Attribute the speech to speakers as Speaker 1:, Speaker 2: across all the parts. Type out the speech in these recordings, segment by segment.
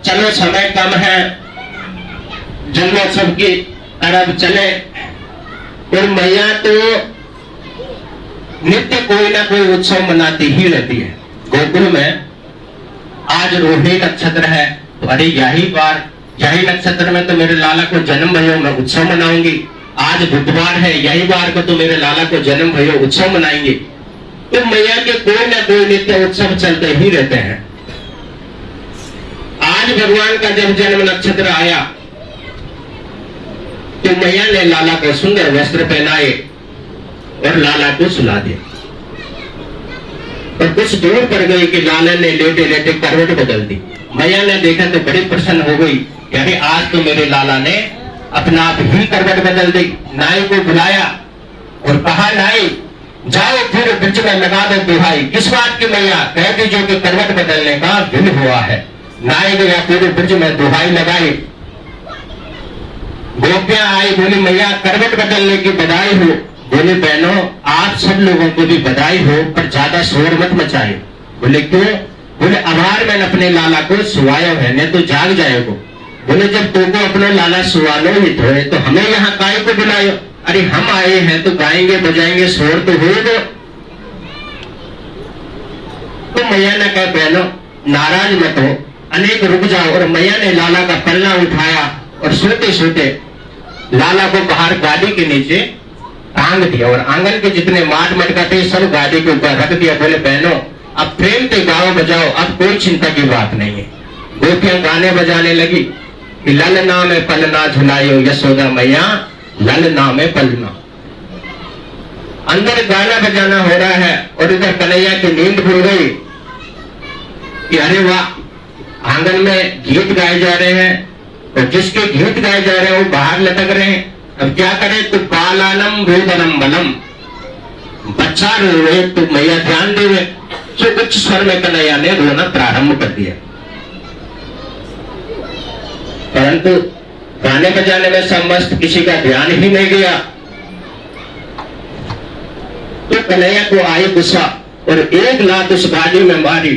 Speaker 1: चलो समय कम है, जन्मोत्सव की तरफ चले। और मैया तो नित्य कोई ना कोई उत्सव मनाती ही रहती है। गोकुल में आज रोहिणी नक्षत्र है, तो अरे यही नक्षत्र में तो मेरे लाला को जन्म भयो, मैं उत्सव मनाऊंगी। आज बुधवार है, यही बार को तो मेरे लाला को जन्म भयो, उत्सव मनाएंगे। तो मैया के कोई ना कोई नित्य उत्सव चलते ही रहते हैं। आज भगवान का जब जन्म नक्षत्र आया तो मैया ने लाला को सुंदर वस्त्र पहनाए और लाला को सुला दिया। और कुछ दूर पर गई कि लाला ने लेटे लेटे करवट बदल दी। मैया ने देखा तो बड़ी प्रसन्न हो गई, यानी आज तो मेरे लाला ने अपना आप ही करवट बदल दी। नाई को बुलाया और कहा, नाई जाओ फिर बीच में लगा दो दुहाई। किस बात की मैया? कह दीजिए कि करवट बदलने का दिन हुआ है। नाई गया, पूरे ब्रज में दुहाई लगाई। गोपियां आई, बोली मैया करवट बदलने की बधाई हो। बोले बहनों आप सब लोगों को भी बधाई हो, पर ज्यादा शोर मत मचाए। बोले क्यों? बोले आभार मैंने अपने लाला को सुवायो है, नहीं तो जाग जाएगो। बोले जब तुमको अपना लाला सुवालो ही तो हमें यहाँ काय को बुलायो? अरे हम आए हैं तो गाएंगे बजाएंगे, शोर तो होगा। तो मैया ने कहा बहनों नाराज मत हो, अनेक रुक जाओ। और मैया ने लाला का पल्ला उठाया और सोते सोते लाला को बाहर गाड़ी के नीचे टांग दिया और आंगन के जितने माट मटका थे सब गाड़ी के ऊपर रख दिया। बोले बहनों अब प्रेम से गाओ बजाओ, अब कोई चिंता की बात नहीं है। गोपियां गाने बजाने लगी कि ललना में पलना झुलायो यशोदा मैया, ललना में पलना। अंदर गाना बजाना हो रहा है और इधर कन्हैया की नींद खुल गई कि अरे वाह आंगन में गीत गाए जा रहे हैं, और जिसके गीत गाए जा रहे हैं वो बाहर लटक रहे हैं। अब क्या करे, तो बालानम रोदनम बलम, बच्चा रो रहे तो मैया ध्यान दे रहे, जो उच्च स्वर में कन्हैया ने रोना प्रारंभ कर दिया। परंतु गाने बजाने में समस्त किसी का ध्यान ही नहीं गया। तो कन्हैया को आई गुस्सा और एक लात उस गाड़ी में मारी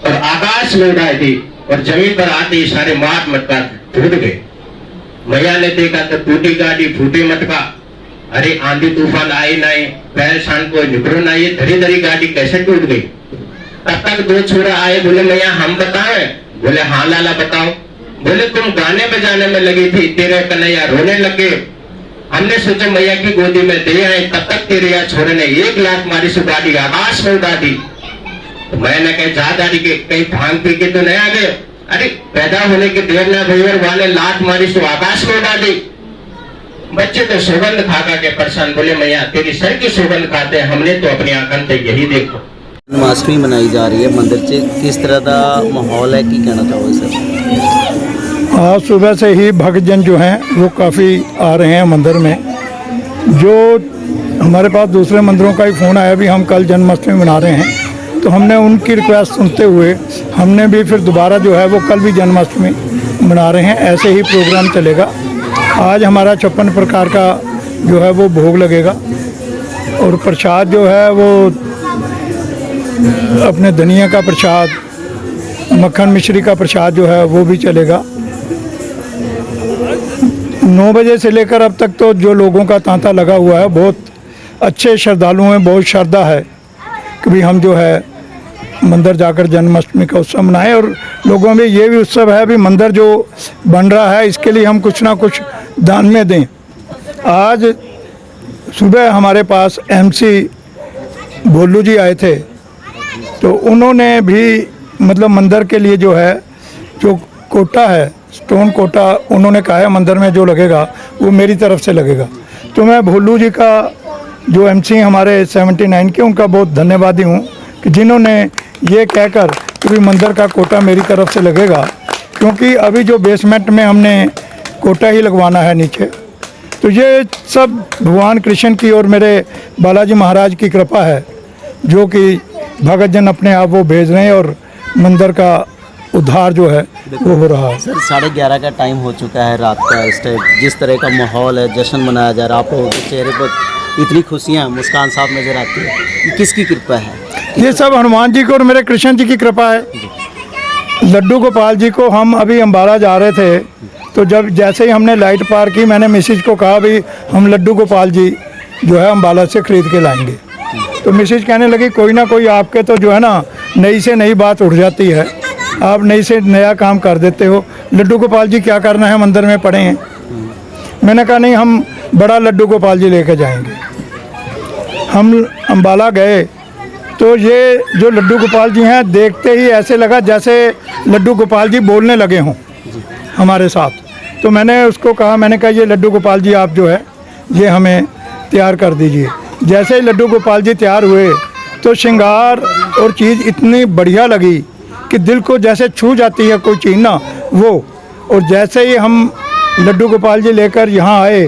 Speaker 1: और आकाश में उड़ा दी, और जमीन पर आते ही सारे मार मटका टूट गए। मैया ने देखा तो टूटी गाड़ी फूटे मटका, अरे आंधी तूफान आई नहीं, पैर शान को निकलो ना, ये धरी धरी गाड़ी कैसे टूट गई। तब तक दो छोरा आए, बोले मैया हम बताएं? बोले हाँ लाला बताओ। बोले तुम गाने बजाने में लगी थी, तेरे कन्हैया रोने लगे, हमने सोचा मैया की गोदी में दे आए, तब तक तेरे या छोरे ने एक लात मारी से गाड़ी आकाश में उड़ा दी। तो मैंने कहा जा दादी के कहीं भांग पी के तो नहीं आ गए? अरे पैदा होने के देर ना भैया वाले लात मारी से आकाश में उड़ा दी। बच्चे तो सुगंध खा खा के परेशान, बोले मैया तेरी सर की सुगंध खाते हैं, हमने तो अपनी आंखन से यही देखो।
Speaker 2: जन्माष्टमी मनाई जा रही है मंदिर से, किस तरह का माहौल है, की कहना चाहोगे सर?
Speaker 3: आज सुबह से ही भक्तजन जो हैं वो काफ़ी आ रहे हैं मंदिर में। जो हमारे पास दूसरे मंदिरों का ही फ़ोन आया भी हम कल जन्माष्टमी मना रहे हैं, तो हमने उनकी रिक्वेस्ट सुनते हुए हमने भी फिर दोबारा जो है वो कल भी जन्माष्टमी मना रहे हैं। ऐसे ही प्रोग्राम चलेगा। आज हमारा 56 प्रकार का जो है वो भोग लगेगा, और प्रसाद जो है वो अपने धनिया का प्रसाद, मक्खन मिश्री का प्रसाद जो है वो भी चलेगा। 9 बजे से लेकर अब तक तो जो लोगों का तांता लगा हुआ है, बहुत अच्छे श्रद्धालुओं में बहुत श्रद्धा है कि भी हम जो है मंदिर जाकर जन्माष्टमी का उत्सव मनाएं। और लोगों में ये भी उत्सव है भी मंदिर जो बन रहा है इसके लिए हम कुछ ना कुछ दान में दें। आज सुबह हमारे पास MC भोलू जी आए थे, तो उन्होंने भी मतलब मंदिर के लिए जो है जो कोटा है, स्टोन कोटा, उन्होंने कहा है मंदिर में जो लगेगा वो मेरी तरफ से लगेगा। तो मैं भोलू जी का जो MC हमारे 79 के, उनका बहुत धन्यवादी हूँ कि जिन्होंने ये कहकर कि मंदिर का कोटा मेरी तरफ से लगेगा, क्योंकि अभी जो बेसमेंट में हमने कोटा ही लगवाना है नीचे। तो ये सब भगवान कृष्ण की और मेरे बालाजी महाराज की कृपा है, जो कि भगतजन अपने आप वो भेज रहे हैं और मंदिर का उद्धार जो है वो हो रहा है।
Speaker 2: सर 11:30 का टाइम हो चुका है रात का, इस टाइम जिस तरह का माहौल है, जश्न मनाया जा रहा है, आप लोगों के चेहरे पर इतनी खुशियाँ, मुस्कान साफ नजर आती है, ये किसकी कृपा है?
Speaker 3: ये सब हनुमान जी को और मेरे कृष्ण जी की कृपा है। लड्डू गोपाल जी को हम अभी अम्बाला जा रहे थे, तो जब जैसे ही हमने लाइट पार की, मैंने मिसेज को कहा भी हम लड्डू गोपाल जी जो है अम्बाला से खरीद के लाएंगे। तो मिसेज कहने लगी कोई ना कोई आपके तो जो है ना नई से नई बात उठ जाती है, आप नई से नया काम कर देते हो। लड्डू गोपाल जी क्या करना है, मंदिर में पड़े हैं। मैंने कहा नहीं, हम बड़ा लड्डू गोपाल जी लेके जाएंगे। हम अम्बाला गए तो ये जो लड्डू गोपाल जी हैं, देखते ही ऐसे लगा जैसे लड्डू गोपाल जी बोलने लगे हों हमारे साथ। तो मैंने उसको कहा, मैंने कहा ये लड्डू गोपाल जी आप जो है ये हमें तैयार कर दीजिए। जैसे ही लड्डू गोपाल जी तैयार हुए तो श्रृंगार और चीज़ इतनी बढ़िया लगी कि दिल को जैसे छू जाती है कोई चीज़ ना वो। और जैसे ही हम लड्डू गोपाल जी लेकर यहाँ आए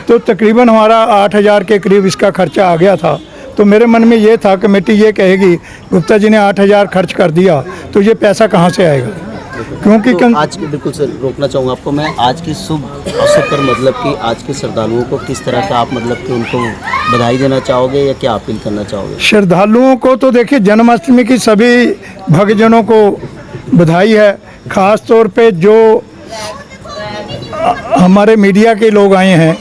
Speaker 3: तो तकरीबन हमारा 8,000 के करीब इसका खर्चा आ गया था। तो मेरे मन में ये था कमेटी ये कहेगी गुप्ता जी ने 8,000 खर्च कर दिया तो ये पैसा कहाँ से आएगा, क्योंकि
Speaker 2: तो आज की बिल्कुल सर रोकना चाहूँगा आपको मैं, आज की शुभ अवसर पर मतलब कि आज के श्रद्धालुओं को किस तरह का आप मतलब कि उनको बधाई देना चाहोगे या क्या अपील करना चाहोगे?
Speaker 3: श्रद्धालुओं को तो देखिए जन्माष्टमी की सभी भक्तजनों को बधाई है। ख़ास तौर पे जो हमारे मीडिया के लोग आए हैं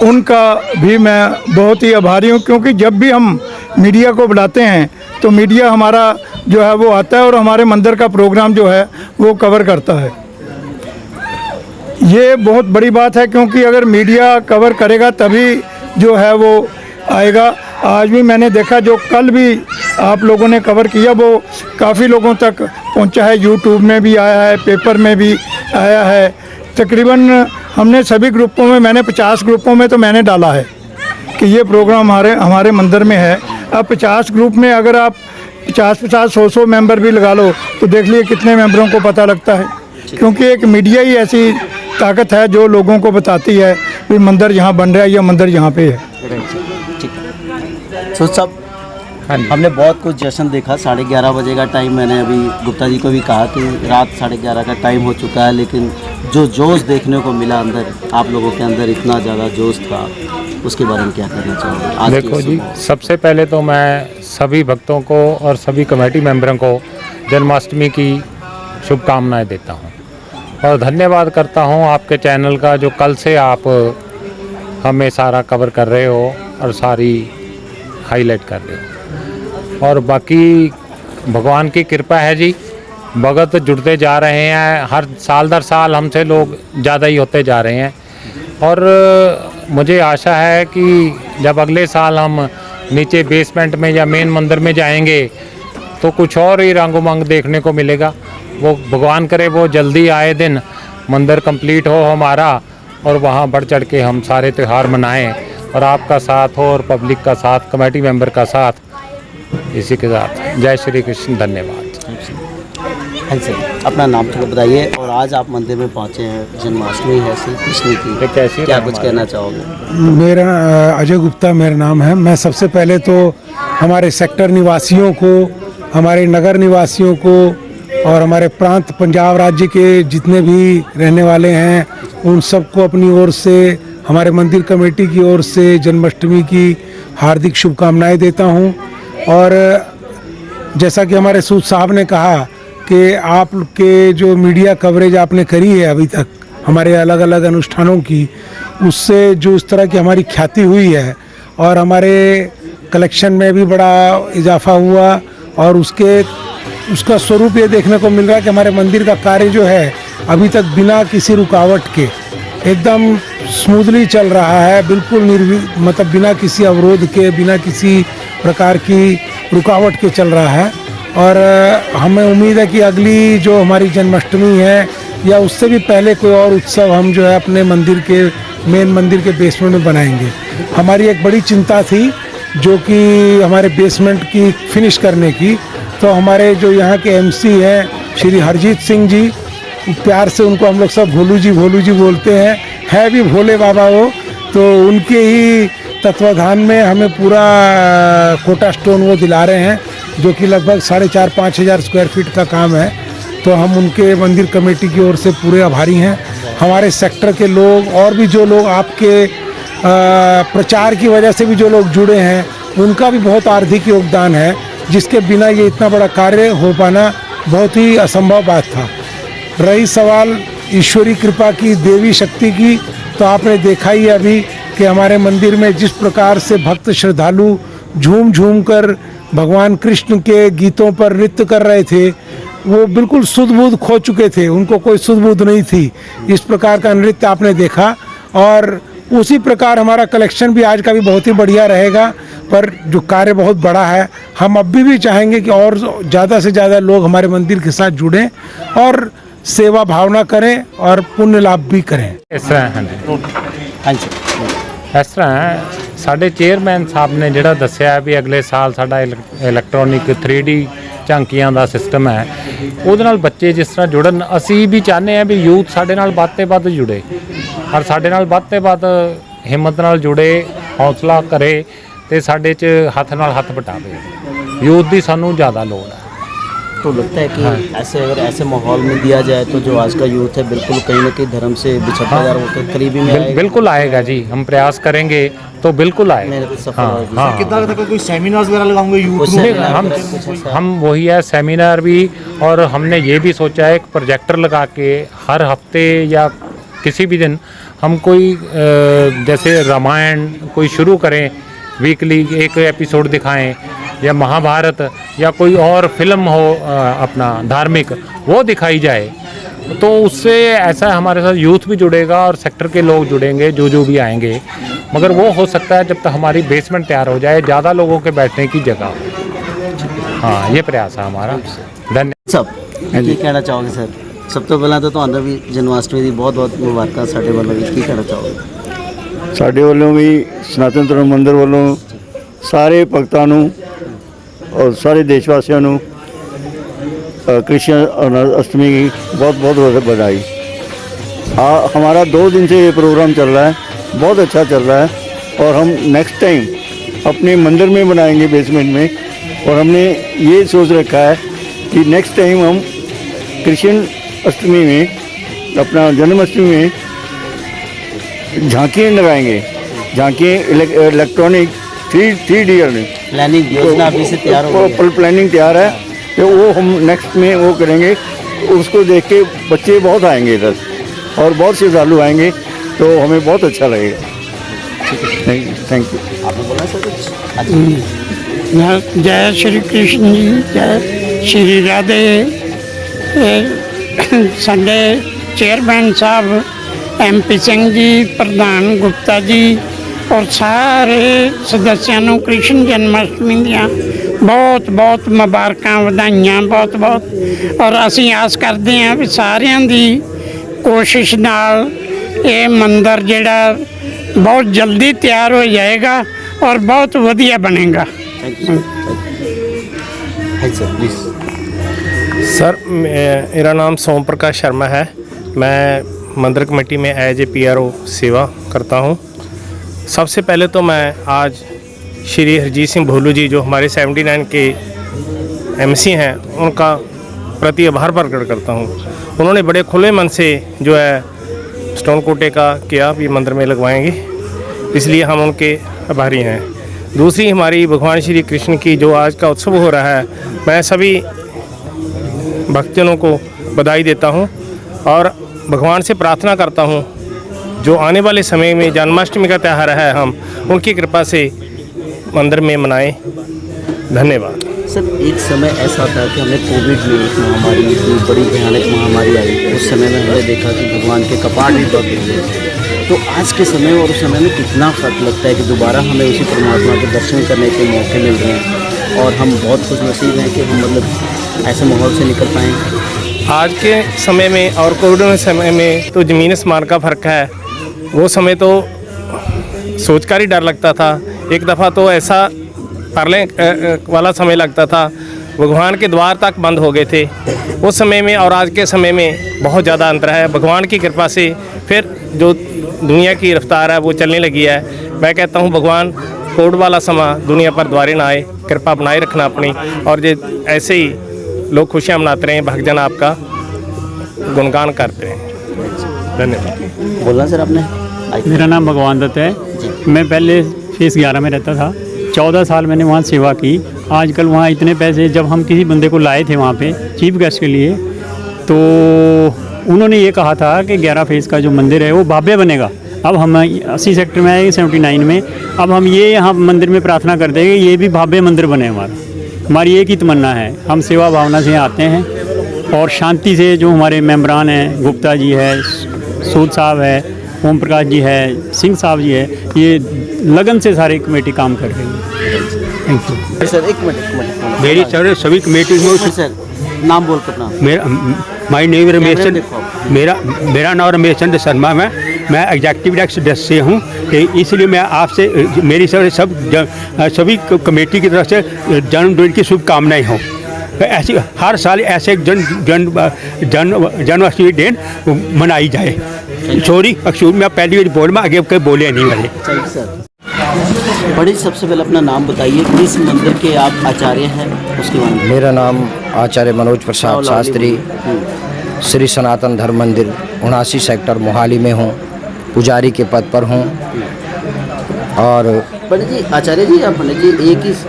Speaker 3: उनका भी मैं बहुत ही आभारी हूँ, क्योंकि जब भी हम मीडिया को बुलाते हैं तो मीडिया हमारा जो है वो आता है और हमारे मंदिर का प्रोग्राम जो है वो कवर करता है। ये बहुत बड़ी बात है, क्योंकि अगर मीडिया कवर करेगा तभी जो है वो आएगा। आज भी मैंने देखा जो कल भी आप लोगों ने कवर किया वो काफ़ी लोगों तक पहुंचा है, यूट्यूब में भी आया है, पेपर में भी आया है। तकरीबन हमने सभी ग्रुपों में, मैंने 50 ग्रुपों में तो मैंने डाला है कि ये प्रोग्राम हमारे मंदिर में है। अब 50 ग्रुप में अगर आप 50-50, 100 मेंबर भी लगा लो तो देख लिए कितने मेंबरों को पता लगता है, क्योंकि एक मीडिया ही ऐसी ताकत है जो लोगों को बताती है कि मंदिर यहाँ बन रहा है या मंदिर यहाँ पे है।
Speaker 2: ठीक है। तो सब
Speaker 4: हाँ जी।
Speaker 2: हमने बहुत कुछ जश्न देखा। 11:30 बजे का टाइम, मैंने अभी गुप्ता जी को भी कहा कि रात 11:30 का टाइम हो चुका है, लेकिन जो जोश देखने को मिला अंदर, आप लोगों के अंदर इतना ज़्यादा जोश था, उसके बारे में क्या करना चाहोगे आज की
Speaker 4: देखो
Speaker 2: इस
Speaker 4: जी,
Speaker 2: सुबह?
Speaker 4: सबसे पहले तो मैं सभी भक्तों को और सभी कमेटी मेंबरों को जन्माष्टमी की शुभकामनाएं देता हूं और धन्यवाद करता हूं आपके चैनल का, जो कल से आप हमें सारा कवर कर रहे हो और सारी हाईलाइट कर रहे हो। और बाकी भगवान की कृपा है जी, भगत जुड़ते जा रहे हैं, हर साल दर साल हमसे लोग ज़्यादा ही होते जा रहे हैं और मुझे आशा है कि जब अगले साल हम नीचे बेसमेंट में या मेन मंदिर में जाएंगे तो कुछ और ही रंग उमंग देखने को मिलेगा। वो भगवान करे वो जल्दी आए दिन मंदिर कंप्लीट हो हमारा और वहाँ बढ़ चढ़ के हम सारे त्यौहार मनाएं और आपका साथ हो और पब्लिक का साथ, कमेटी मेंबर का साथ। इसी के साथ जय श्री कृष्ण, धन्यवाद।
Speaker 2: हाँ सर, अपना नाम थोड़ा बताइए। और आज आप मंदिर में पहुँचे हैं, जन्माष्टमी है श्री कृष्ण
Speaker 4: ये
Speaker 2: की,
Speaker 4: कैसी
Speaker 2: क्या
Speaker 4: है
Speaker 2: कुछ
Speaker 4: हमारी?
Speaker 2: कहना चाहोगे?
Speaker 3: मेरा अजय गुप्ता मेरा नाम है। मैं सबसे पहले तो हमारे सेक्टर निवासियों को, हमारे नगर निवासियों को और हमारे प्रांत पंजाब राज्य के जितने भी रहने वाले हैं उन सबको अपनी ओर से, हमारे मंदिर कमेटी की ओर से जन्माष्टमी की हार्दिक शुभकामनाएं देता हूं। और जैसा कि हमारे सूद साहब ने कहा कि आप के जो मीडिया कवरेज आपने करी है अभी तक हमारे अलग अलग अनुष्ठानों की, उससे जो इस तरह की हमारी ख्याति हुई है और हमारे कलेक्शन में भी बड़ा इजाफा हुआ और उसका स्वरूप ये देखने को मिल रहा है कि हमारे मंदिर का कार्य जो है अभी तक बिना किसी रुकावट के एकदम स्मूथली चल रहा है, बिल्कुल मतलब बिना किसी अवरोध के, बिना किसी प्रकार की रुकावट के चल रहा है। और हमें उम्मीद है कि अगली जो हमारी जन्माष्टमी है या उससे भी पहले कोई और उत्सव हम जो है अपने मंदिर के मेन मंदिर के बेसमेंट में बनाएंगे। हमारी एक बड़ी चिंता थी जो कि हमारे बेसमेंट की फिनिश करने की, तो हमारे जो यहाँ के एमसी हैं श्री हरजीत सिंह जी, प्यार से उनको हम लोग सब भोलू जी बोलते हैं, है भी भोले बाबा वो, तो उनके ही तत्वाधान में हमें पूरा कोटा स्टोन वो दिला रहे हैं जो कि लगभग 4,500-5 हज़ार स्क्वायर फीट का काम है। तो हम उनके मंदिर कमेटी की ओर से पूरे आभारी हैं। हमारे सेक्टर के लोग और भी जो लोग आपके प्रचार की वजह से भी जो लोग जुड़े हैं उनका भी बहुत आर्थिक योगदान है, जिसके बिना ये इतना बड़ा कार्य हो पाना बहुत ही असंभव बात था। रही सवाल ईश्वरी कृपा की, देवी शक्ति की, तो आपने देखा ही अभी कि हमारे मंदिर में जिस प्रकार से भक्त श्रद्धालु झूम झूम कर भगवान कृष्ण के गीतों पर नृत्य कर रहे थे, वो बिल्कुल सुध बुध खो चुके थे, उनको कोई सुध बुध नहीं थी। इस प्रकार का नृत्य आपने देखा और उसी प्रकार हमारा कलेक्शन भी आज का भी बहुत ही बढ़िया रहेगा। पर जो कार्य बहुत बड़ा है, हम अब भी चाहेंगे कि और ज़्यादा से ज़्यादा लोग हमारे मंदिर के साथ जुड़ें और सेवा भावना करें और पुण्य लाभ भी करें।
Speaker 4: इस तरह हाँ जी,
Speaker 2: हाँ जी,
Speaker 4: इस तरह है, ਸਾਡੇ ਚੇਅਰਮੈਨ ਸਾਹਿਬ ਨੇ ਜਿਹੜਾ ਦੱਸਿਆ ਵੀ ਅਗਲੇ ਸਾਲ ਸਾਡਾ ਇਲੈਕਟ੍ਰੋਨਿਕ 3D ਝਾਂਕੀਆਂ ਦਾ ਸਿਸਟਮ ਹੈ, ਉਹਦੇ ਨਾਲ ਬੱਚੇ ਜਿਸ ਤਰ੍ਹਾਂ ਜੁੜਨ, ਅਸੀਂ ਵੀ ਚਾਹੁੰਦੇ ਹਾਂ ਵੀ ਯੂਥ ਸਾਡੇ ਨਾਲ ਵੱਧ ਤੋਂ ਵੱਧ ਜੁੜੇ ਔਰ ਸਾਡੇ ਨਾਲ ਵੱਧ ਤੋਂ ਵੱਧ ਹਿੰਮਤ ਨਾਲ ਜੁੜੇ, ਹੌਸਲਾ ਕਰੇ ਤੇ ਸਾਡੇ 'ਚ ਹੱਥ ਨਾਲ ਹੱਥ ਵਟਾਵੇ। ਯੂਥ ਦੀ ਸਾਨੂੰ ਜ਼ਿਆਦਾ ਲੋੜ ਹੈ।
Speaker 2: तो लगता है कि ऐसे अगर ऐसे माहौल में दिया जाए तो जो आज का यूथ है बिल्कुल कहीं ना कहीं धर्म से बिछड़ता जा रहा होकर करीबी में आएगा।
Speaker 4: बिल्कुल आएगा जी, हम प्रयास करेंगे तो बिल्कुल आएगा।
Speaker 2: मेहनत सफल
Speaker 4: हाँ
Speaker 2: होगी।
Speaker 4: हाँ,
Speaker 5: कितना तक कोई सेमिनार्स वगैरह लगाऊंगे यूथ
Speaker 2: उससे
Speaker 5: में?
Speaker 4: हम वही है, सेमिनार भी, और हमने ये भी सोचा है एक प्रोजेक्टर लगा के हर हफ्ते या किसी भी दिन हम कोई जैसे रामायण कोई शुरू करें, वीकली एक एपिसोड दिखाएं, या महाभारत या कोई और फिल्म हो अपना धार्मिक, वो दिखाई जाए। तो उससे ऐसा हमारे साथ यूथ भी जुड़ेगा और सेक्टर के लोग जुड़ेंगे जो भी आएंगे, मगर वो हो सकता है जब तक हमारी बेसमेंट तैयार हो जाए, ज़्यादा लोगों के बैठने की जगह हो। हाँ, ये प्रयास है हमारा। धन्यवाद।
Speaker 2: सब ਕੀ ਕਹਿਣਾ ਚਾਹੋਗੇ ਸਰ? ਸਭ ਤੋਂ ਪਹਿਲਾਂ ਤਾਂ ਤੁਹਾਨੂੰ ਵੀ ਜਨਮਾਸ਼ਟਮੀ ਦੀ ਬਹੁਤ ਬਹੁਤ ਮੁਬਾਰਕਾਂ ਸਾਡੇ ਵੱਲੋਂ ਵੀ, ਕੀ ਕਹਿਣਾ ਚਾਹੋਗੇ?
Speaker 6: ਸਾਡੇ ਵੱਲੋਂ ਵੀ ਸਨਾਤਨ ਧਰਮ ਮੰਦਰ ਵੱਲੋਂ ਸਾਰੇ ਭਗਤਾਂ ਨੂੰ ਔਰ ਸਾਰੇ ਦੇਸ਼ਵਾਸੀਆਂ ਨੂੰ कृष्ण अष्टमी की बहुत बहुत बधाई। हमारा 2 दिन से ये प्रोग्राम चल रहा है, बहुत अच्छा चल रहा है और हम नेक्स्ट टाइम अपने मंदिर में बनाएंगे बेसमेंट में, और हमने ये सोच रखा है कि नेक्स्ट टाइम हम कृष्ण अष्टमी में अपना जन्माष्टमी में झांकियाँ लगाएंगे, झांकियाँ इलेक्ट्रॉनिक 3D
Speaker 2: प्लानिंग योजना अभी से तैयार हो गई है।
Speaker 6: प्लानिंग तैयार है, तो वो हम नेक्स्ट में वो करेंगे। उसको देख के बच्चे बहुत आएंगे इधर और बहुत श्रद्धालु आएंगे, तो हमें बहुत अच्छा लगेगा। Thank you.
Speaker 2: आपने बोला सर कुछ?
Speaker 7: जय श्री कृष्ण जी, जय श्री राधे। साडे चेयरमैन साहब MP सिंह जी, प्रधान गुप्ता जी और सारे सदस्यों को कृष्ण जन्माष्टमी दियाँ बहुत बहुत मुबारकां, ਵਧਾਈਆਂ बहुत बहुत। और असीं आस करते हैं भी सारिਆਂ दी कोशिश नाल ये मंदिर जिहड़ा बहुत जल्दी तैयार हो जाएगा और बहुत वधिया बनेगा।
Speaker 8: सर मेरा नाम सोम प्रकाश शर्मा है। मैं मंदिर कमेटी में एज ए PRO सेवा करता हूँ। सबसे पहले तो मैं आज श्री हरजीत सिंह भोलू जी, जो हमारे 79 के MC हैं, उनका प्रति आभार प्रकट करता हूँ। उन्होंने बड़े खुले मन से जो है स्टोन कोटे का किया भी मंदिर में लगवाएंगे, इसलिए हम उनके आभारी हैं। दूसरी हमारी भगवान श्री कृष्ण की जो आज का उत्सव हो रहा है, मैं सभी भक्तजनों को बधाई देता हूँ और भगवान से प्रार्थना करता हूँ जो आने वाले समय में जन्माष्टमी का त्यौहार है, हम उनकी कृपा से मंदिर में मनाएं। धन्यवाद।
Speaker 2: सर एक समय ऐसा था कि हमने कोविड में एक महामारी, इतनी बड़ी भयानक महामारी आई, उस समय में हमने देखा कि भगवान के कपाट भी बंद हुए। तो आज के समय और उस समय में कितना फर्क लगता है कि दोबारा हमें उसी परमात्मा के दर्शन करने के मौके मिल रहे हैं, और हम बहुत खुशनसीब हैं कि हम मतलब ऐसे माहौल से निकल पाएँ।
Speaker 8: आज के समय में और कोविड के समय में तो ज़मीन आसमान का फ़र्क है। वो समय तो सोचकर ही डर लगता था। एक दफ़ा तो ऐसा परले वाला समय लगता था, भगवान के द्वार तक बंद हो गए थे। उस समय में और आज के समय में बहुत ज़्यादा अंतर है। भगवान की कृपा से फिर जो दुनिया की रफ्तार है वो चलने लगी है। मैं कहता हूँ भगवान कोविड वाला समय दुनिया पर द्वारे ना आए, कृपा बनाए रखना अपनी, और जो ऐसे ही लोग खुशियाँ मनाते रहें, भक्तजन आपका गुणगान करते रहें। धन्यवाद।
Speaker 2: बोलना सर आपने।
Speaker 9: मेरा नाम भगवान दत्त है। मैं पहले फेस 11 में रहता था, 14 साल मैंने वहाँ सेवा की। आजकल वहाँ इतने पैसे, जब हम किसी बंदे को लाए थे वहाँ पे चीफ गेस्ट के लिए, तो उन्होंने ये कहा था कि 11 फेस का जो मंदिर है वो भव्य बनेगा। अब हम 80 सेक्टर में आए 79 में, अब हम ये यहाँ मंदिर में प्रार्थना करते हैं कि ये भी भव्य मंदिर बने। हमारी एक ही तमन्ना है, हम सेवा भावना से आते हैं और शांति से। जो हमारे मेम्बरान हैं, गुप्ता जी है, सूद साहब है, ओम प्रकाश जी है, सिंह साहब जी है, ये लगन से सारी कमेटी काम कर रही है। Thank you
Speaker 2: sir. एक मिनट
Speaker 10: मेरी सभी कमेटी में
Speaker 2: सर नाम बोल करना।
Speaker 10: माई नेम रमेश चंद्र, मेरा नाम रमेश चंद्र शर्मा है। मैं एग्जेक्टिव डायरेक्टर सदस्य हूँ, इसलिए मैं आपसे मेरी सभी कमेटी की तरफ से जन्मदिन की शुभकामनाएं हों। ऐसी हर साल ऐसे जन्माष्टमी दिन मनाई जाए। सॉरी अक्सर मैं पहली रिपोर्ट में आगे कहीं बोले नहीं वाले।
Speaker 2: सर बड़े सबसे पहले अपना नाम बताइए, किस मंदिर के आप आचार्य हैं उसके बारे में।
Speaker 11: मेरा नाम आचार्य मनोज प्रसाद शास्त्री, श्री सनातन धर्म मंदिर 79 सेक्टर मोहाली में हूँ, पुजारी के पद पर हूँ। और
Speaker 2: पंडित जी, आचार्य जी, आप पंडित जी,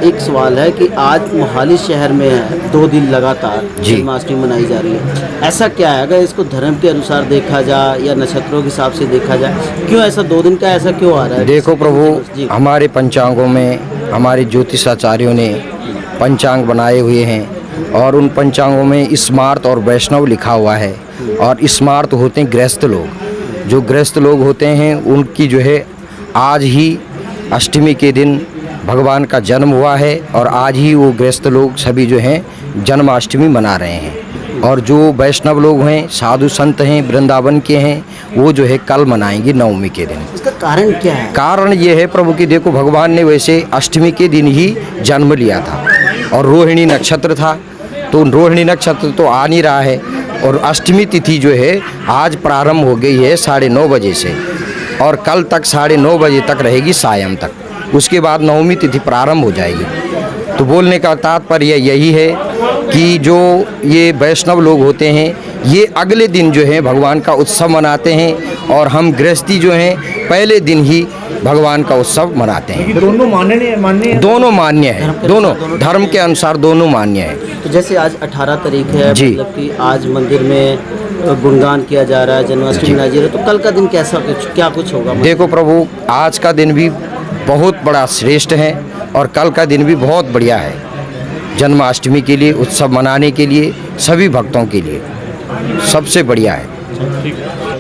Speaker 2: एक सवाल है कि आज मोहाली शहर में 2 दिन लगातार जन्माष्टमी मनाई जा रही है। ऐसा क्या है, अगर इसको धर्म के अनुसार देखा जाए या नक्षत्रों के हिसाब से देखा जाए, क्यों ऐसा 2 दिन का ऐसा क्यों आ रहा है?
Speaker 11: देखो प्रभु, हमारे पंचांगों में हमारे ज्योतिषाचार्यों ने पंचांग बनाए हुए हैं और उन पंचांगों में स्मार्त और वैष्णव लिखा हुआ है। और स्मार्त होते हैं गृहस्थ लोग। जो गृहस्थ लोग होते हैं उनकी जो है आज ही अष्टमी के दिन भगवान का जन्म हुआ है और आज ही वो गृहस्थ लोग सभी जो हैं जन्माष्टमी मना रहे हैं। और जो वैष्णव लोग हैं, साधु संत हैं, वृंदावन के हैं, वो जो है कल मनाएंगे नवमी के दिन।
Speaker 2: इसका कारण क्या है?
Speaker 11: कारण ये है प्रभु कि देखो भगवान ने वैसे अष्टमी के दिन ही जन्म लिया था और रोहिणी नक्षत्र था, तो रोहिणी नक्षत्र तो आ नहीं रहा है और अष्टमी तिथि जो है आज प्रारंभ हो गई है 9:30 बजे से और कल तक 9:30 बजे तक रहेगी सायं तक, उसके बाद नवमी तिथि प्रारंभ हो जाएगी। तो बोलने का तात्पर्य यही है कि जो ये वैष्णव लोग होते हैं ये अगले दिन जो है भगवान का उत्सव मनाते हैं और हम गृहस्थी जो हैं पहले दिन ही भगवान का उत्सव मनाते हैं।
Speaker 5: दोनों मान्य
Speaker 11: दोनों मान्य है, दोनों धर्म के अनुसार दोनों मान्य है।
Speaker 2: तो जैसे आज 18 तारीख है,
Speaker 11: जी।
Speaker 2: मतलब कि आज मंदिर में गुणगान किया जा रहा है, जन्माष्टमी मनाई जा रही है, तो कल का दिन कैसा क्या कुछ होगा?
Speaker 11: देखो प्रभु, आज का दिन भी बहुत बड़ा श्रेष्ठ है और कल का दिन भी बहुत बढ़िया है जन्माष्टमी के लिए, उत्सव मनाने के लिए, सभी भक्तों के लिए सबसे बढ़िया है।